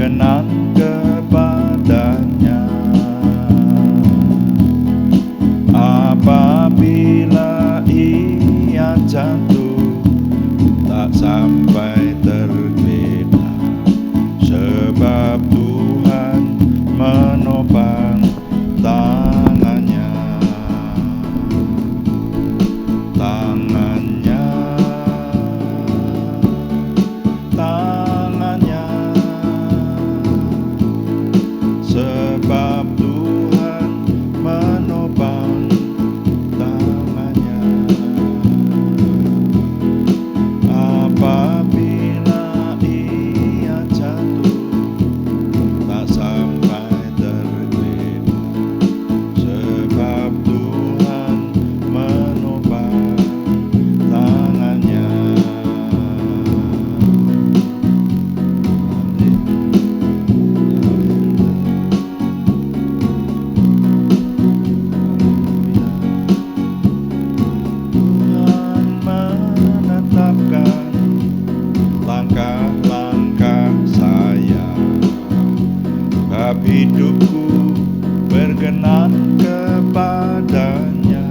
berkenan kepadanya. Apabila ia jatuh, tak sampai tergeletak, sebab Tuhan menopang tangannya. Tangannya, tangannya, sebab Tuhan menopang tangannya. Apabila ia jatuh, tak sampai tergeletak, sebab Tuhan menopang tangannya. Tuhan menetapkan langkah-langkah saya, bab hidupku berkenan kepadanya.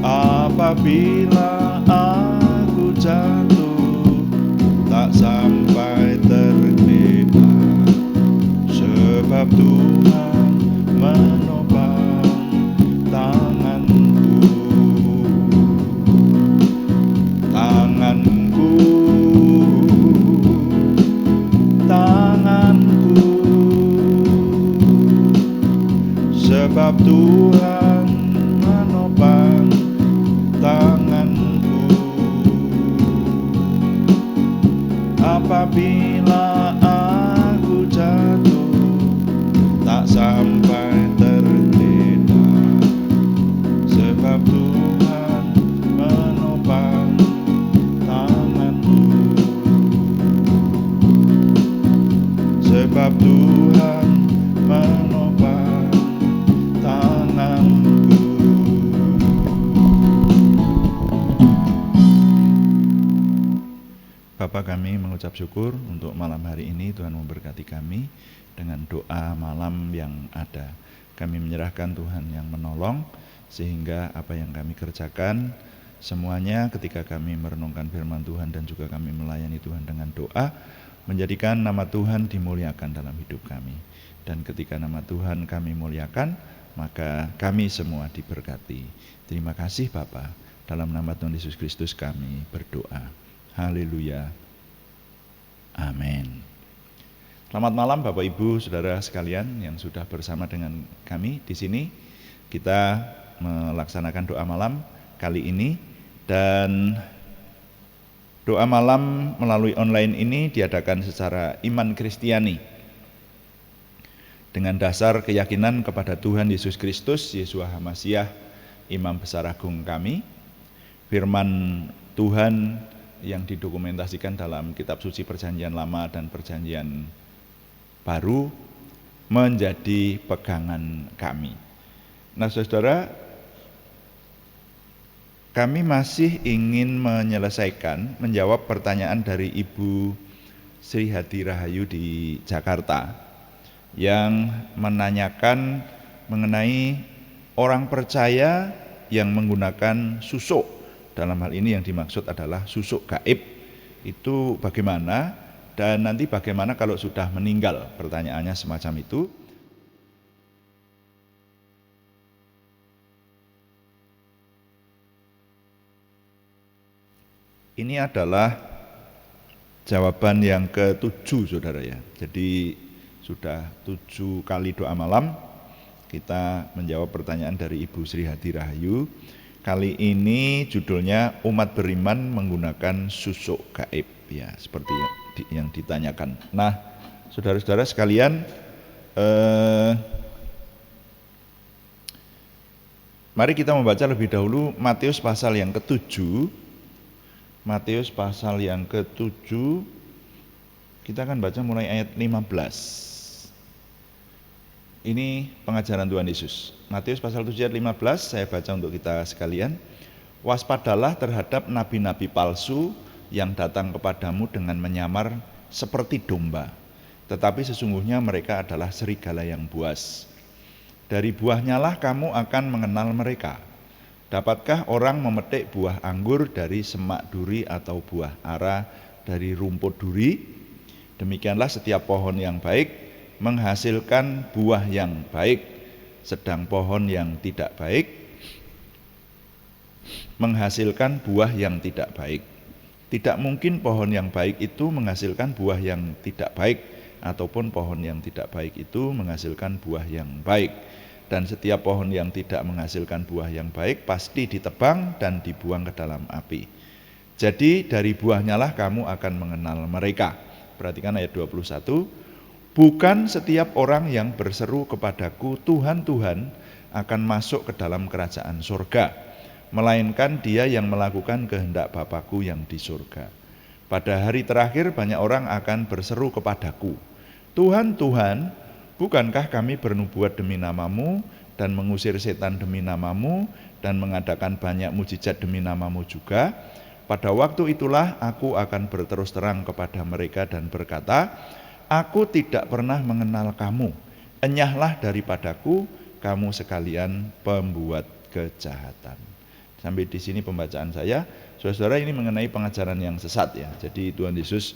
Apabila aku jatuh, tak sampai tergeletak, sebab Tuhan menopang tanganku. Tanganku, tanganku, sebab Tuhan menopang tanganku. Apabila aku jatuh, tak sampai tergeletak, sebab Tuhan menopang tanganku. Sebab Tuhan menopang tanganku. Bapa, kami mengucap syukur untuk malam hari ini. Tuhan memberkati kami dengan doa malam yang ada. Kami menyerahkan Tuhan yang menolong, sehingga apa yang kami kerjakan semuanya ketika kami merenungkan firman Tuhan dan juga kami melayani Tuhan dengan doa, menjadikan nama Tuhan dimuliakan dalam hidup kami. Dan ketika nama Tuhan kami muliakan, maka kami semua diberkati. Terima kasih Bapa, dalam nama Tuhan Yesus Kristus kami berdoa. Haleluya. Amin. Selamat malam Bapak Ibu Saudara sekalian yang sudah bersama dengan kami di sini. Kita melaksanakan doa malam kali ini, dan doa malam melalui online ini diadakan secara iman Kristiani dengan dasar keyakinan kepada Tuhan Yesus Kristus, Yeshua HaMasyiah, Imam Besar Agung kami. Firman Tuhan yang didokumentasikan dalam kitab suci Perjanjian Lama dan Perjanjian Baru menjadi pegangan kami. Nah saudara, kami masih ingin menjawab pertanyaan dari Ibu Sri Hadi Rahayu di Jakarta yang menanyakan mengenai orang percaya yang menggunakan susuk. Dalam hal ini yang dimaksud adalah susuk gaib. Itu bagaimana, dan nanti bagaimana kalau sudah meninggal? Pertanyaannya semacam itu. Ini adalah jawaban yang ke-7 saudara ya. Jadi sudah 7 kali doa malam kita menjawab pertanyaan dari Ibu Sri Hadi Rahayu. Kali ini judulnya umat beriman menggunakan susuk gaib, ya seperti yang ditanyakan. Nah, saudara-saudara sekalian, mari kita membaca lebih dahulu Matius pasal yang ke-7. Matius pasal yang ke-7, kita akan baca mulai ayat 15. Ini pengajaran Tuhan Yesus. Matius pasal 7 ayat 15, saya baca untuk kita sekalian. Waspadalah terhadap nabi-nabi palsu yang datang kepadamu dengan menyamar seperti domba, tetapi sesungguhnya mereka adalah serigala yang buas. Dari buahnya lah kamu akan mengenal mereka. Dapatkah orang memetik buah anggur dari semak duri atau buah ara dari rumput duri? Demikianlah setiap pohon yang baik menghasilkan buah yang baik, sedang pohon yang tidak baik menghasilkan buah yang tidak baik. Tidak mungkin pohon yang baik itu menghasilkan buah yang tidak baik, ataupun pohon yang tidak baik itu menghasilkan buah yang baik. Dan setiap pohon yang tidak menghasilkan buah yang baik pasti ditebang dan dibuang ke dalam api. Jadi dari buahnya lah kamu akan mengenal mereka. Perhatikan ayat 21. Bukan setiap orang yang berseru kepadaku Tuhan, Tuhan akan masuk ke dalam kerajaan surga, melainkan dia yang melakukan kehendak Bapakku yang di surga. Pada hari terakhir banyak orang akan berseru kepadaku, Tuhan, Tuhan, bukankah kami bernubuat demi namamu dan mengusir setan demi namamu dan mengadakan banyak mujizat demi namamu juga? Pada waktu itulah aku akan berterus terang kepada mereka dan berkata, aku tidak pernah mengenal kamu, enyahlah daripadaku kamu sekalian pembuat kejahatan. Sampai di sini pembacaan saya. Saudara-saudara, ini mengenai pengajaran yang sesat ya. Jadi Tuhan Yesus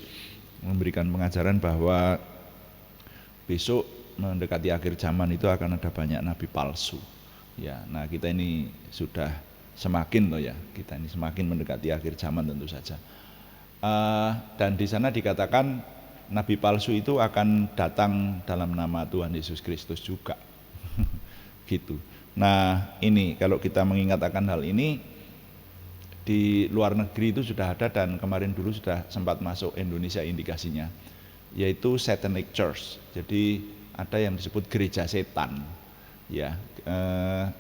memberikan pengajaran bahwa besok mendekati akhir zaman itu akan ada banyak nabi palsu. Ya, nah kita ini sudah semakin loh ya, kita ini semakin mendekati akhir zaman tentu saja. Dan di sana dikatakan nabi palsu itu akan datang dalam nama Tuhan Yesus Kristus juga. Gitu. Nah ini kalau kita mengingat akan hal ini, di luar negeri itu sudah ada dan kemarin dulu sudah sempat masuk Indonesia indikasinya, yaitu Satanic Church. Jadi ada yang disebut gereja setan, ya,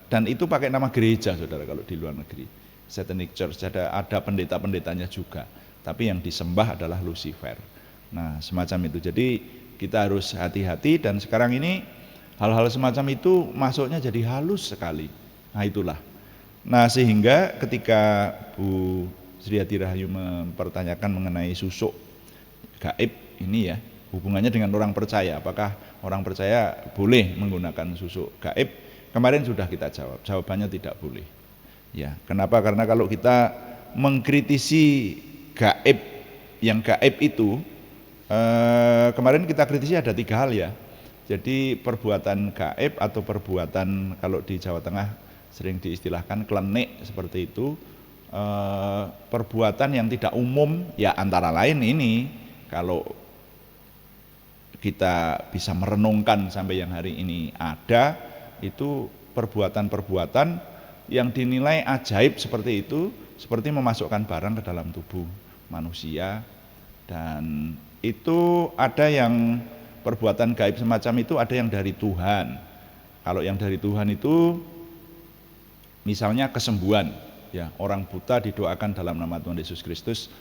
dan itu pakai nama gereja, saudara, kalau di luar negeri. Satanic Church ada pendeta-pendetanya juga, tapi yang disembah adalah Lucifer. Nah semacam itu. Jadi kita harus hati-hati, dan sekarang ini hal-hal semacam itu masuknya jadi halus sekali. Nah itulah. Nah sehingga ketika Bu Sri Hati Rahayu mempertanyakan mengenai susuk gaib ini ya, hubungannya dengan orang percaya, apakah orang percaya boleh menggunakan susuk gaib? Kemarin sudah kita jawab, jawabannya tidak boleh. Ya, kenapa? Karena kalau kita mengkritisi gaib, yang gaib itu kemarin kita kritisi ada 3 hal ya. Jadi perbuatan gaib atau perbuatan, kalau di Jawa Tengah sering diistilahkan klenik seperti itu, perbuatan yang tidak umum ya, antara lain ini kalau kita bisa merenungkan sampai yang hari ini ada, itu perbuatan-perbuatan yang dinilai ajaib seperti itu, seperti memasukkan barang ke dalam tubuh manusia. Dan itu ada yang perbuatan gaib semacam itu, ada yang dari Tuhan. Kalau yang dari Tuhan itu misalnya kesembuhan, ya, orang buta didoakan dalam nama Tuhan Yesus Kristus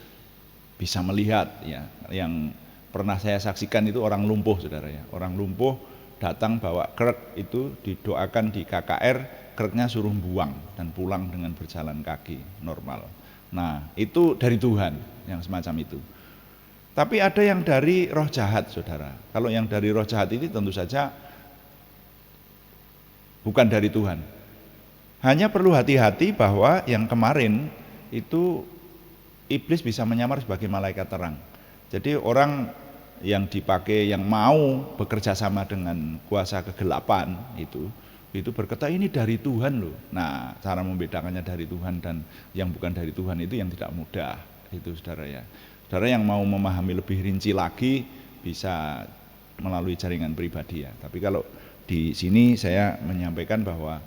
bisa melihat, ya. Yang pernah saya saksikan itu orang lumpuh, saudara ya. Orang lumpuh datang bawa krek, itu didoakan di KKR, kreknya suruh buang dan pulang dengan berjalan kaki normal. Nah itu dari Tuhan yang semacam itu. Tapi ada yang dari roh jahat, saudara. Kalau yang dari roh jahat ini tentu saja bukan dari Tuhan. Hanya perlu hati-hati bahwa yang kemarin itu iblis bisa menyamar sebagai malaikat terang. Jadi orang yang dipakai, yang mau bekerja sama dengan kuasa kegelapan itu berkata ini dari Tuhan loh. Nah cara membedakannya dari Tuhan dan yang bukan dari Tuhan itu yang tidak mudah itu, saudara ya. Saudara yang mau memahami lebih rinci lagi bisa melalui jaringan pribadi ya. Tapi kalau di sini saya menyampaikan bahwa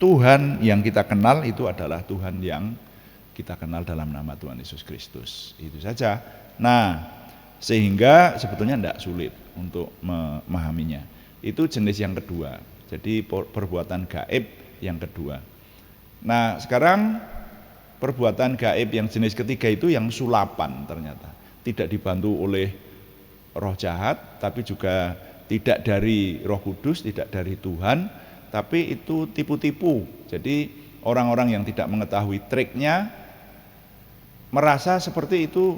Tuhan yang kita kenal itu adalah Tuhan yang kita kenal dalam nama Tuhan Yesus Kristus. Itu saja. Nah, sehingga sebetulnya tidak sulit untuk memahaminya. Itu jenis yang kedua. Jadi perbuatan gaib yang kedua. Nah, sekarang perbuatan gaib yang jenis ketiga itu yang sulapan, ternyata tidak dibantu oleh roh jahat, tapi juga tidak dari Roh Kudus, tidak dari Tuhan, tapi itu tipu-tipu. Jadi orang-orang yang tidak mengetahui triknya merasa seperti itu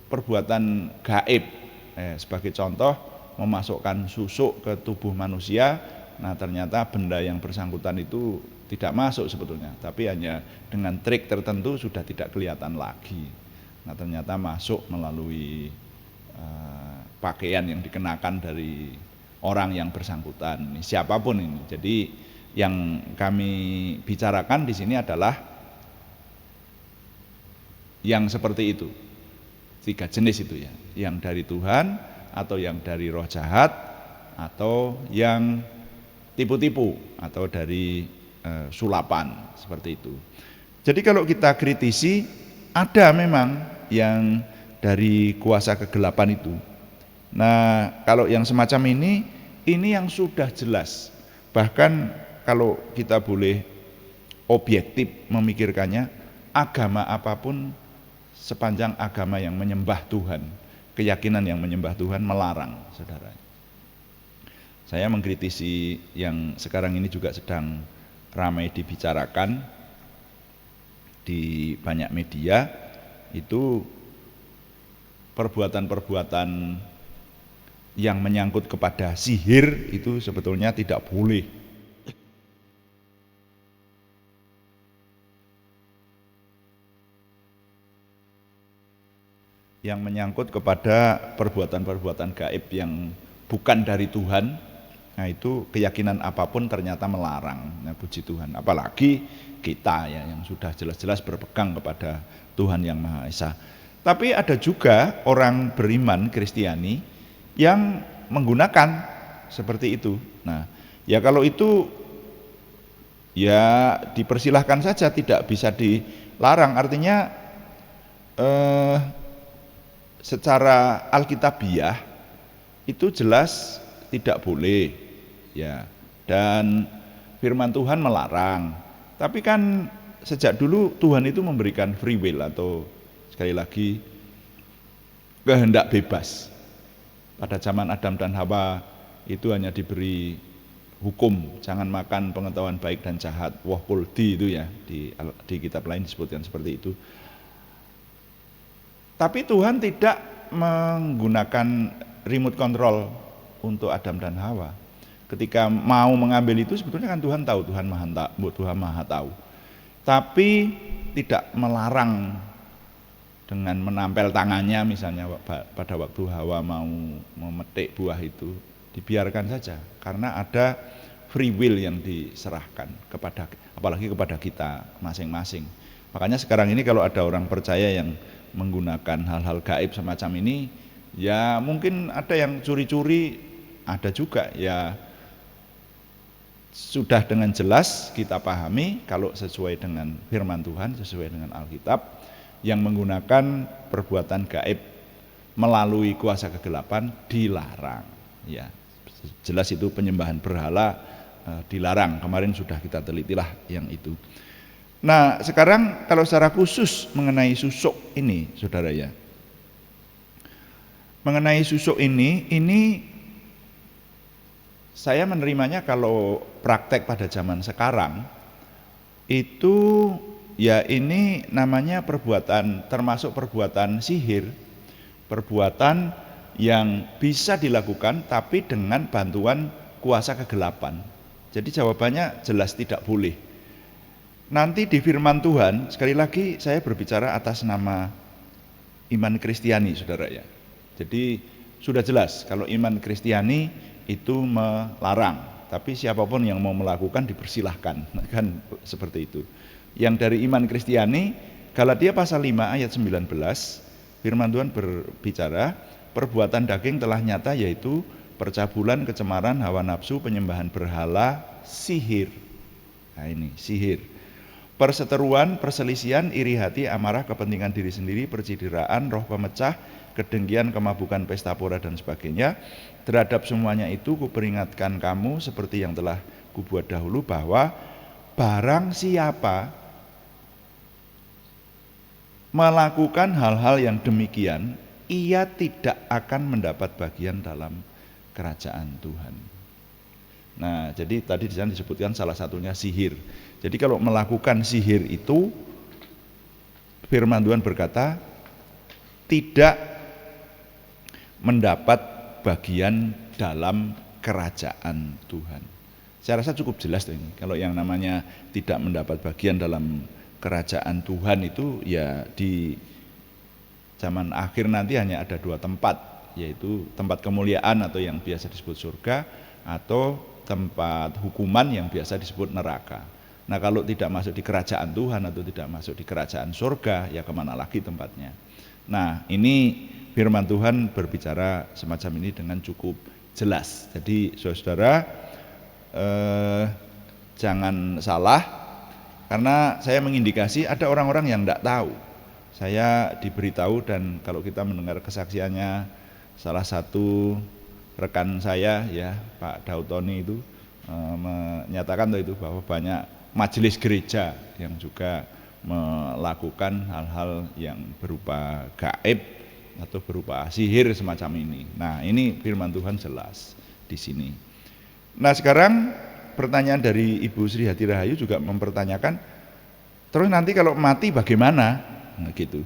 perbuatan gaib. Sebagai contoh, memasukkan susuk ke tubuh manusia, nah ternyata benda yang bersangkutan itu tidak masuk sebetulnya, tapi hanya dengan trik tertentu sudah tidak kelihatan lagi. Nah ternyata masuk melalui pakaian yang dikenakan dari orang yang bersangkutan, ini siapapun ini. Jadi yang kami bicarakan di sini adalah yang seperti itu, 3 jenis itu ya, yang dari Tuhan atau yang dari roh jahat atau yang tipu-tipu atau dari sulapan, seperti itu. Jadi kalau kita kritisi, ada memang yang dari kuasa kegelapan itu. Nah kalau yang semacam ini yang sudah jelas. Bahkan kalau kita boleh objektif memikirkannya, agama apapun sepanjang agama yang menyembah Tuhan, keyakinan yang menyembah Tuhan melarang, saudara. Saya mengkritisi yang sekarang ini juga sedang ramai dibicarakan di banyak media, itu perbuatan-perbuatan yang menyangkut kepada sihir itu sebetulnya tidak boleh. Yang menyangkut kepada perbuatan-perbuatan gaib yang bukan dari Tuhan, nah itu keyakinan apapun ternyata melarang. Nah, puji Tuhan, apalagi kita ya yang sudah jelas-jelas berpegang kepada Tuhan yang Maha Esa. Tapi ada juga orang beriman Kristiani yang menggunakan seperti itu. Nah, ya kalau itu ya dipersilahkan saja, tidak bisa dilarang. Artinya secara alkitabiah itu jelas tidak boleh ya, dan firman Tuhan melarang. Tapi kan sejak dulu Tuhan itu memberikan free will, atau sekali lagi kehendak bebas. Pada zaman Adam dan Hawa itu hanya diberi hukum jangan makan pengetahuan baik dan jahat, woh kuldi itu ya, di kitab lain disebutkan seperti itu. Tapi Tuhan tidak menggunakan remote control untuk Adam dan Hawa. Ketika mau mengambil itu sebetulnya kan Tuhan tahu, Tuhan Maha tahu. Tapi tidak melarang dengan menampel tangannya misalnya pada waktu Hawa mau memetik buah itu, dibiarkan saja karena ada free will yang diserahkan kepada, apalagi kepada kita masing-masing. Makanya sekarang ini kalau ada orang percaya yang menggunakan hal-hal gaib semacam ini, ya mungkin ada yang curi-curi, ada juga ya sudah dengan jelas kita pahami kalau sesuai dengan firman Tuhan, sesuai dengan Alkitab, yang menggunakan perbuatan gaib melalui kuasa kegelapan dilarang. Ya, jelas itu penyembahan berhala dilarang. Kemarin sudah kita telitilah yang itu. Nah, sekarang kalau secara khusus mengenai susuk ini, saudara ya. Mengenai susuk ini saya menerimanya kalau praktek pada zaman sekarang itu ya ini namanya perbuatan, termasuk perbuatan sihir, perbuatan yang bisa dilakukan tapi dengan bantuan kuasa kegelapan. Jadi jawabannya jelas tidak boleh. Nanti di firman Tuhan, sekali lagi saya berbicara atas nama iman Kristiani, saudara ya. Jadi sudah jelas kalau iman Kristiani itu melarang, tapi siapapun yang mau melakukan dipersilahkan, kan seperti itu. Yang dari iman Kristiani, Galatia pasal 5 ayat 19, firman Tuhan berbicara, perbuatan daging telah nyata, yaitu percabulan, kecemaran, hawa nafsu, penyembahan berhala, sihir. Nah ini sihir. Perseteruan, perselisihan, iri hati, amarah, kepentingan diri sendiri, percideraan, roh pemecah, kedengkian, kemabukan, pesta pora dan sebagainya. Terhadap semuanya itu kuperingatkan kamu seperti yang telah kubuat dahulu, bahwa barang siapa melakukan hal-hal yang demikian, ia tidak akan mendapat bagian dalam kerajaan Tuhan. Nah, jadi tadi di sana disebutkan salah satunya sihir. Jadi kalau melakukan sihir itu firman Tuhan berkata tidak mendapat bagian dalam kerajaan Tuhan. Saya rasa cukup jelas tuh ini. Kalau yang namanya tidak mendapat bagian dalam kerajaan Tuhan itu ya di zaman akhir nanti hanya ada dua tempat, yaitu tempat kemuliaan atau yang biasa disebut surga, atau tempat hukuman yang biasa disebut neraka. Nah kalau tidak masuk di kerajaan Tuhan atau tidak masuk di kerajaan surga, ya kemana lagi tempatnya. Nah ini firman Tuhan berbicara semacam ini dengan cukup jelas. Jadi saudara jangan salah, karena saya mengindikasi ada orang-orang yang tidak tahu. Saya diberitahu, dan kalau kita mendengar kesaksiannya salah satu rekan saya ya Pak Daud Tony itu menyatakan itu bahwa banyak majelis gereja yang juga melakukan hal-hal yang berupa gaib atau berupa sihir semacam ini. Nah ini firman Tuhan jelas di sini. Nah sekarang pertanyaan dari Ibu Sri Hati Rahayu juga mempertanyakan, terus nanti kalau mati bagaimana? Nah gitu.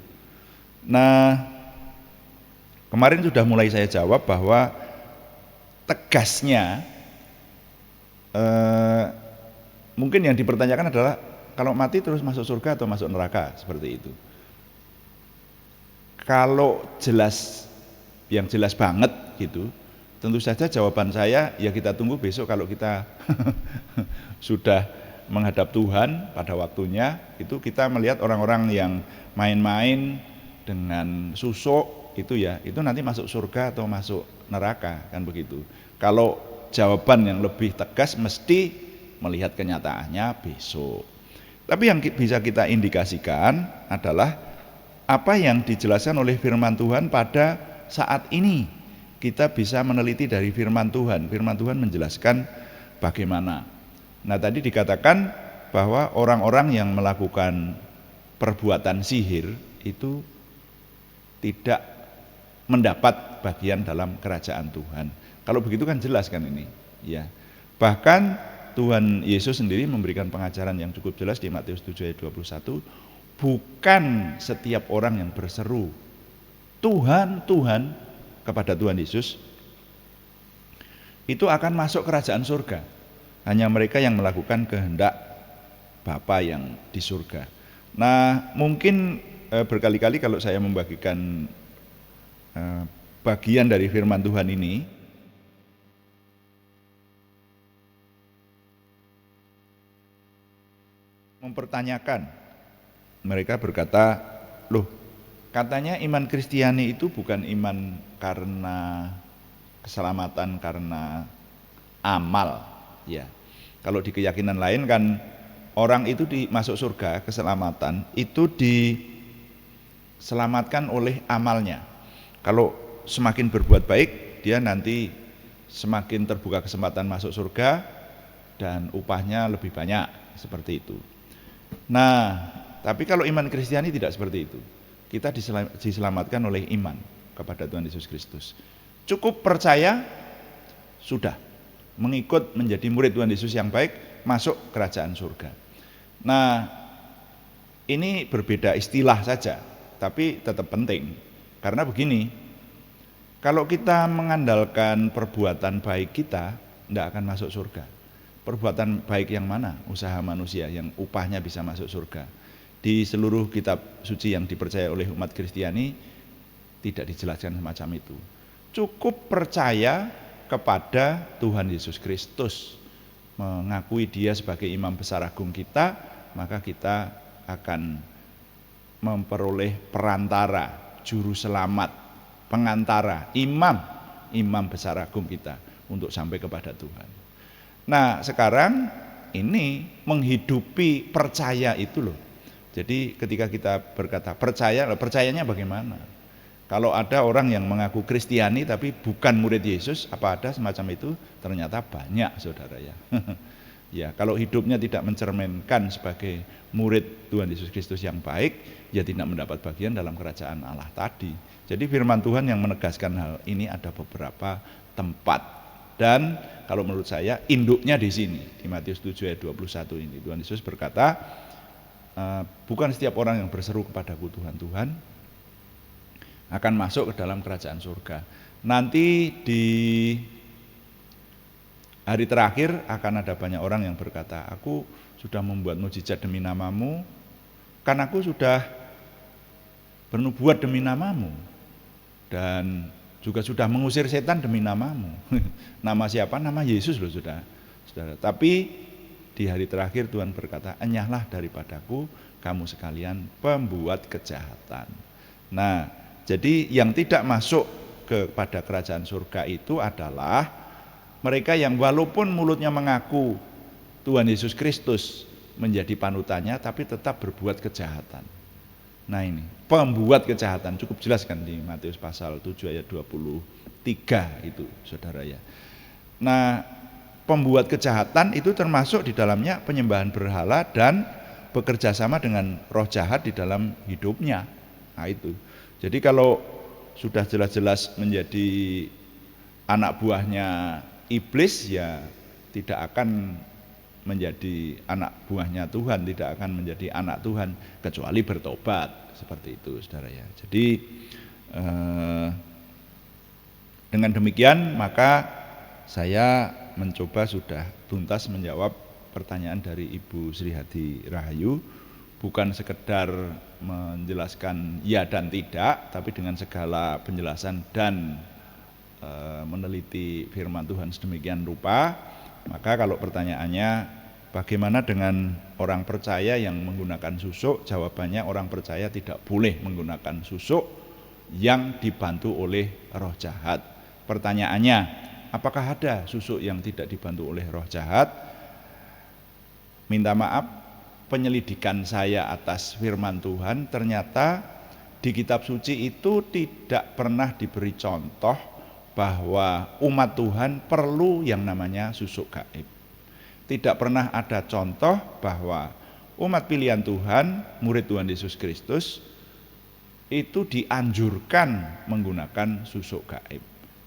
Nah kemarin sudah mulai saya jawab bahwa tegasnya mungkin yang dipertanyakan adalah kalau mati terus masuk surga atau masuk neraka, seperti itu. Kalau jelas, yang jelas banget gitu, tentu saja jawaban saya ya kita tunggu besok kalau kita sudah menghadap Tuhan pada waktunya. Itu kita melihat orang-orang yang main-main dengan susuk itu ya, itu nanti masuk surga atau masuk neraka, kan begitu. Kalau jawaban yang lebih tegas mesti melihat kenyataannya besok. Tapi yang bisa kita indikasikan adalah apa yang dijelaskan oleh firman Tuhan pada saat ini. Kita bisa meneliti dari firman Tuhan. Firman Tuhan menjelaskan bagaimana. Nah tadi dikatakan bahwa orang-orang yang melakukan perbuatan sihir itu tidak mendapat bagian dalam kerajaan Tuhan. Kalau begitu kan jelas kan ini, ya. Bahkan Tuhan Yesus sendiri memberikan pengajaran yang cukup jelas di Matius 7 ayat 21, bukan setiap orang yang berseru Tuhan, Tuhan kepada Tuhan Yesus itu akan masuk kerajaan surga. Hanya mereka yang melakukan kehendak Bapa yang di surga. Nah mungkin berkali-kali kalau saya membagikan bagian dari firman Tuhan ini, mempertanyakan, mereka berkata, loh katanya iman Kristiani itu bukan iman karena keselamatan, karena amal, ya. Kalau di keyakinan lain kan orang itu masuk surga, keselamatan itu diselamatkan oleh amalnya. Kalau semakin berbuat baik, dia nanti semakin terbuka kesempatan masuk surga dan upahnya lebih banyak, seperti itu. Nah, tapi kalau iman Kristiani tidak seperti itu. Kita diselamatkan oleh iman kepada Tuhan Yesus Kristus. Cukup percaya, sudah. Mengikut menjadi murid Tuhan Yesus yang baik, masuk kerajaan surga. Nah, ini berbeda istilah saja, tapi tetap penting. Karena begini, kalau kita mengandalkan perbuatan baik kita, tidak akan masuk surga. Perbuatan baik yang mana? Usaha manusia yang upahnya bisa masuk surga. Di seluruh kitab suci yang dipercaya oleh umat Kristiani tidak dijelaskan semacam itu. Cukup percaya kepada Tuhan Yesus Kristus, mengakui dia sebagai imam besar agung kita, maka kita akan memperoleh perantara, juru selamat, pengantara, imam besar agung kita untuk sampai kepada Tuhan. Nah sekarang ini menghidupi percaya itu loh. Jadi ketika kita berkata percaya, percayanya bagaimana? Kalau ada orang yang mengaku Kristiani tapi bukan murid Yesus, apa ada semacam itu? Ternyata banyak, saudara ya. Ya, kalau hidupnya tidak mencerminkan sebagai murid Tuhan Yesus Kristus yang baik, ya tidak mendapat bagian dalam kerajaan Allah tadi. Jadi firman Tuhan yang menegaskan hal ini ada beberapa tempat. Dan kalau menurut saya induknya di sini, di Matius 7 ayat 21 ini. Tuhan Yesus berkata, bukan setiap orang yang berseru kepadaku Tuhan, Tuhan akan masuk ke dalam kerajaan surga. Nanti di hari terakhir akan ada banyak orang yang berkata, aku sudah membuat mujizat demi namamu, kan aku sudah bernubuat demi namamu, dan juga sudah mengusir setan demi namamu. Nama siapa? Nama Yesus loh saudara. Tapi di hari terakhir Tuhan berkata, enyahlah daripadaku kamu sekalian pembuat kejahatan. Nah, jadi yang tidak masuk kepada kerajaan surga itu adalah mereka yang walaupun mulutnya mengaku Tuhan Yesus Kristus menjadi panutannya, tapi tetap berbuat kejahatan. Nah ini, pembuat kejahatan, cukup jelas kan di Matius pasal 7 ayat 23 itu saudara ya. Nah, pembuat kejahatan itu termasuk di dalamnya penyembahan berhala dan bekerja sama dengan roh jahat di dalam hidupnya. Nah itu, jadi kalau sudah jelas-jelas menjadi anak buahnya iblis, ya tidak akan menjadi anak buahnya Tuhan, tidak akan menjadi anak Tuhan kecuali bertobat, seperti itu saudara ya. Jadi dengan demikian maka saya mencoba sudah tuntas menjawab pertanyaan dari Ibu Sri Hadi Rahayu, bukan sekedar menjelaskan ya dan tidak, tapi dengan segala penjelasan dan meneliti firman Tuhan sedemikian rupa. Maka kalau pertanyaannya bagaimana dengan orang percaya yang menggunakan susuk, jawabannya orang percaya tidak boleh menggunakan susuk yang dibantu oleh roh jahat. Pertanyaannya, apakah ada susuk yang tidak dibantu oleh roh jahat? Minta maaf, penyelidikan saya atas firman Tuhan ternyata di kitab suci itu tidak pernah diberi contoh bahwa umat Tuhan perlu yang namanya susuk gaib. Tidak pernah ada contoh bahwa umat pilihan Tuhan, murid Tuhan Yesus Kristus itu dianjurkan menggunakan susuk gaib.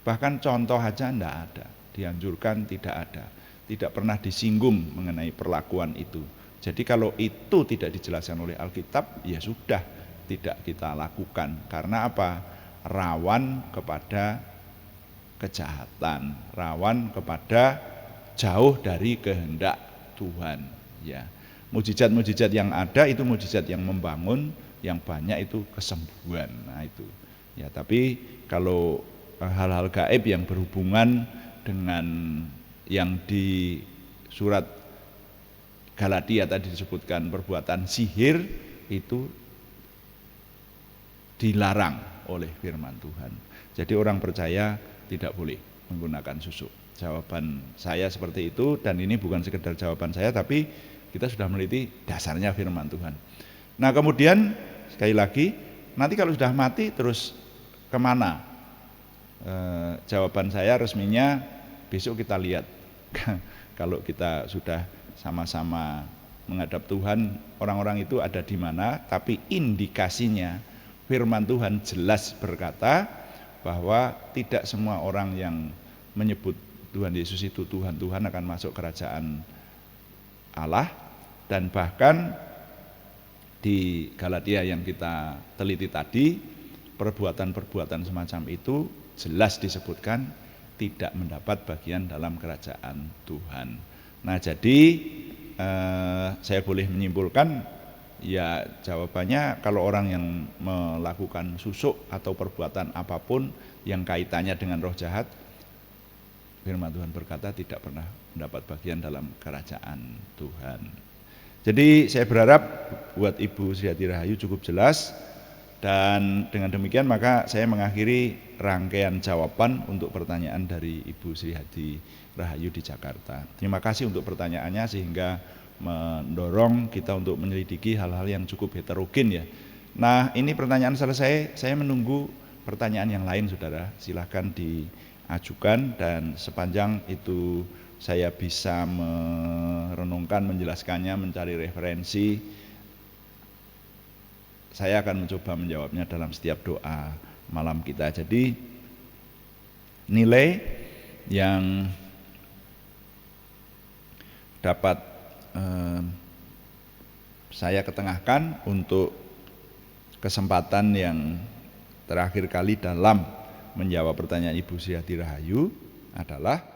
Bahkan contoh aja tidak ada, dianjurkan tidak ada. Tidak pernah disinggung mengenai perlakuan itu. Jadi kalau itu tidak dijelaskan oleh Alkitab, ya sudah tidak kita lakukan. Karena apa? Rawan kepada kejahatan, rawan kepada jauh dari kehendak Tuhan ya. Mujizat-mujizat yang ada itu mujizat yang membangun, yang banyak itu kesembuhan. Nah itu ya, tapi kalau hal-hal gaib yang berhubungan dengan yang di surat Galatia tadi disebutkan perbuatan sihir, itu dilarang oleh firman Tuhan. Jadi orang percaya tidak boleh menggunakan susuk. Jawaban saya seperti itu, dan ini bukan sekedar jawaban saya, tapi kita sudah meneliti dasarnya firman Tuhan. Nah kemudian sekali lagi, nanti kalau sudah mati terus kemana? Jawaban saya resminya besok kita lihat. Kalau kita sudah sama-sama menghadap Tuhan, orang-orang itu ada di mana, tapi indikasinya firman Tuhan jelas berkata bahwa tidak semua orang yang menyebut Tuhan Yesus itu Tuhan akan masuk kerajaan Allah. Dan bahkan di Galatia yang kita teliti tadi, perbuatan-perbuatan semacam itu jelas disebutkan tidak mendapat bagian dalam kerajaan Tuhan. Nah jadi saya boleh menyimpulkan, ya jawabannya kalau orang yang melakukan susuk atau perbuatan apapun yang kaitannya dengan roh jahat, firman Tuhan berkata tidak pernah mendapat bagian dalam kerajaan Tuhan. Jadi saya berharap buat Ibu Sri Hadi Rahayu cukup jelas, dan dengan demikian maka saya mengakhiri rangkaian jawaban untuk pertanyaan dari Ibu Sri Hadi Rahayu di Jakarta. Terima kasih untuk pertanyaannya, sehingga mendorong kita untuk menyelidiki hal-hal yang cukup heterogen ya. Nah ini pertanyaan selesai, saya menunggu pertanyaan yang lain saudara, silahkan diajukan, dan sepanjang itu saya bisa merenungkan, menjelaskannya, mencari referensi, saya akan mencoba menjawabnya dalam setiap doa malam kita. Jadi nilai yang saya ketengahkan untuk kesempatan yang terakhir kali dalam menjawab pertanyaan Ibu Sri Hati Rahayu adalah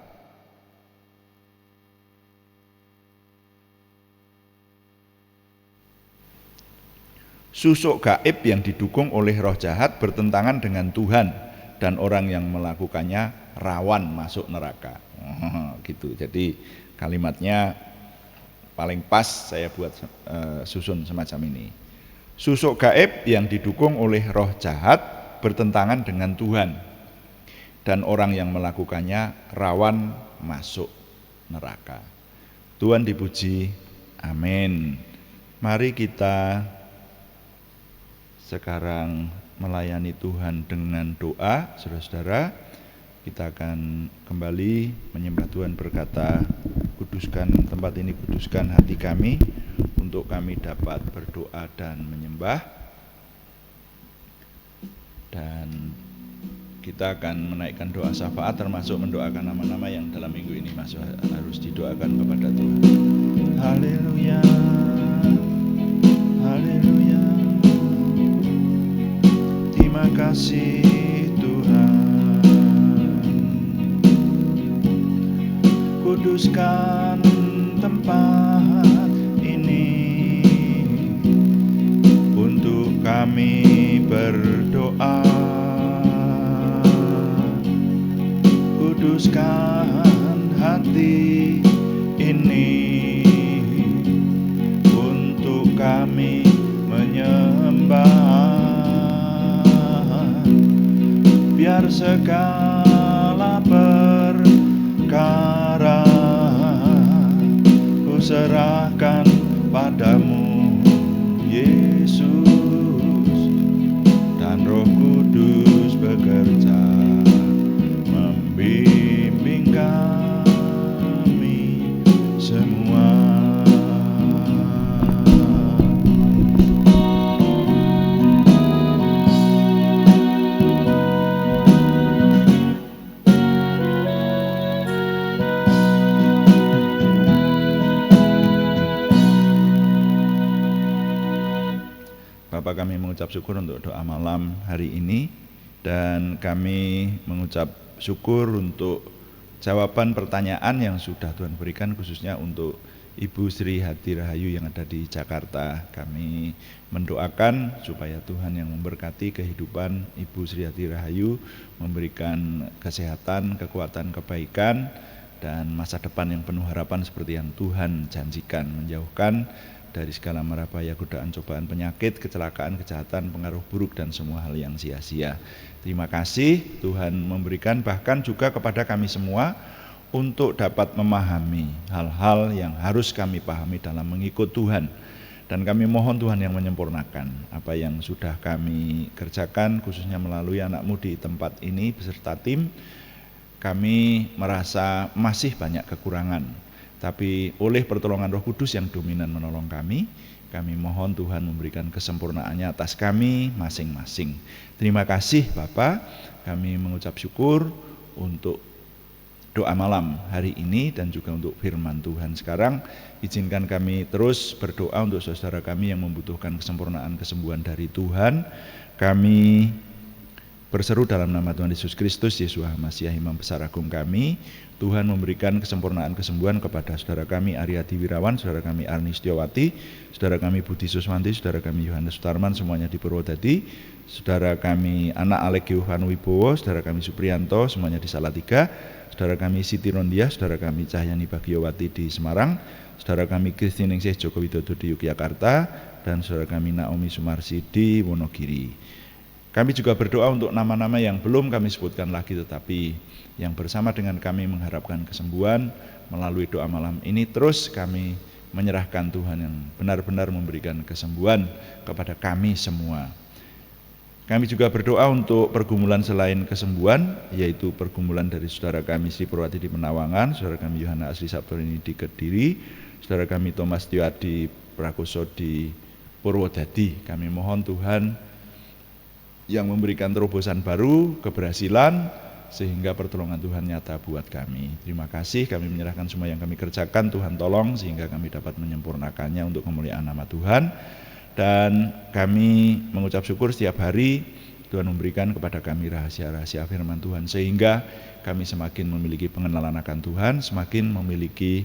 susuk gaib yang didukung oleh roh jahat bertentangan dengan Tuhan dan orang yang melakukannya rawan masuk neraka. Gitu. Jadi kalimatnya paling pas saya buat susun semacam ini. Susuk gaib yang didukung oleh roh jahat bertentangan dengan Tuhan dan orang yang melakukannya rawan masuk neraka. Tuhan dipuji, amin. Mari kita sekarang melayani Tuhan dengan doa, saudara-saudara. Kita akan kembali menyembah Tuhan, berkata, kuduskan tempat ini, kuduskan hati kami, untuk kami dapat berdoa dan menyembah. Dan kita akan menaikkan doa syafaat, termasuk mendoakan nama-nama yang dalam minggu ini masih harus didoakan kepada Tuhan. Haleluya, haleluya. Terima kasih Tuhan. Kuduskan tempat ini untuk kami berdoa. Kuduskan hati ini untuk kami menyembah. Biar segala perkara ku serahkan padamu, Yesus, dan Roh Kudus bekerja membimbing kami semua. Bapak, kami mengucap syukur untuk doa malam hari ini, dan kami mengucap syukur untuk jawaban pertanyaan yang sudah Tuhan berikan, khususnya untuk Ibu Sri Hati Rahayu yang ada di Jakarta. Kami mendoakan supaya Tuhan yang memberkati kehidupan Ibu Sri Hati Rahayu, memberikan kesehatan, kekuatan, kebaikan, dan masa depan yang penuh harapan seperti yang Tuhan janjikan, menjauhkan dari segala mara bahaya, godaan, cobaan, penyakit, kecelakaan, kejahatan, pengaruh buruk, dan semua hal yang sia-sia. Terima kasih Tuhan memberikan bahkan juga kepada kami semua untuk dapat memahami hal-hal yang harus kami pahami dalam mengikut Tuhan. Dan kami mohon Tuhan yang menyempurnakan apa yang sudah kami kerjakan, khususnya melalui anakmu di tempat ini beserta tim. Kami merasa masih banyak kekurangan, tapi oleh pertolongan Roh Kudus yang dominan menolong kami mohon Tuhan memberikan kesempurnaannya atas kami masing-masing. Terima kasih Bapa, kami mengucap syukur untuk doa malam hari ini dan juga untuk firman Tuhan. Sekarang izinkan kami terus berdoa untuk saudara kami yang membutuhkan kesempurnaan kesembuhan dari Tuhan. Kami berseru dalam nama Tuhan Yesus Kristus, Yesus Masiah, Imam Besar Agung kami. Tuhan memberikan kesempurnaan kesembuhan kepada saudara kami Aryadi Wirawan, saudara kami Arni Setiawati, saudara kami Budi Suswanti, saudara kami Yohanes Sutarman, semuanya di Purwodadi, saudara kami Anak Alek Yohan Wibowo, saudara kami Supriyanto, semuanya di Salatiga, saudara kami Siti Rondia, saudara kami Cahyani Bagiowati di Semarang, saudara kami Kristiningsih Joko Widodo di Yogyakarta, dan saudara kami Naomi Sumarsi di Wonogiri. Kami juga berdoa untuk nama-nama yang belum kami sebutkan lagi, tetapi yang bersama dengan kami mengharapkan kesembuhan melalui doa malam ini. Terus kami menyerahkan Tuhan yang benar-benar memberikan kesembuhan kepada kami semua. Kami juga berdoa untuk pergumulan selain kesembuhan, yaitu pergumulan dari saudara kami Sri Purwati di Penawangan, saudara kami Yohana Asri Sabtorini di Kediri, saudara kami Thomas Tioadi Prakoso di Purwodadi. Kami mohon Tuhan yang memberikan terobosan baru, keberhasilan, sehingga pertolongan Tuhan nyata buat kami. Terima kasih, kami menyerahkan semua yang kami kerjakan, Tuhan tolong sehingga kami dapat menyempurnakannya untuk kemuliaan nama Tuhan. Dan kami mengucap syukur setiap hari Tuhan memberikan kepada kami rahasia-rahasia firman Tuhan, sehingga kami semakin memiliki pengenalan akan Tuhan, semakin memiliki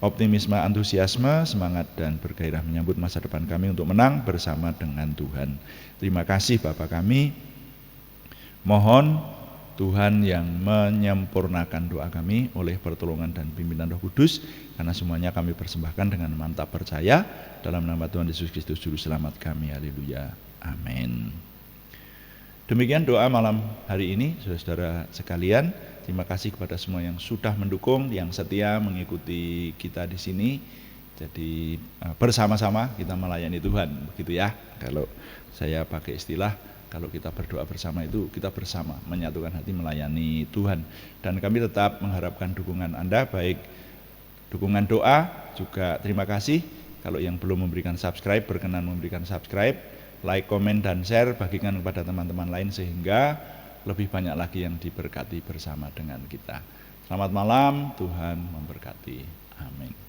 optimisme, antusiasme, semangat, dan bergairah menyambut masa depan kami untuk menang bersama dengan Tuhan. Terima kasih Bapa kami. Mohon Tuhan yang menyempurnakan doa kami oleh pertolongan dan pimpinan Roh Kudus, karena semuanya kami persembahkan dengan mantap percaya dalam nama Tuhan Yesus Kristus Juru Selamat kami. Haleluya. Amin. Demikian doa malam hari ini, saudara-saudara sekalian. Terima kasih kepada semua yang sudah mendukung, yang setia mengikuti kita di sini. Jadi bersama-sama kita melayani Tuhan, begitu ya. Kalau saya pakai istilah, kalau kita berdoa bersama itu kita bersama menyatukan hati melayani Tuhan. Dan kami tetap mengharapkan dukungan Anda, baik dukungan doa, juga terima kasih. Kalau yang belum memberikan subscribe, berkenan memberikan subscribe, like, komen, dan share, bagikan kepada teman-teman lain sehingga lebih banyak lagi yang diberkati bersama dengan kita. Selamat malam, Tuhan memberkati. Amin.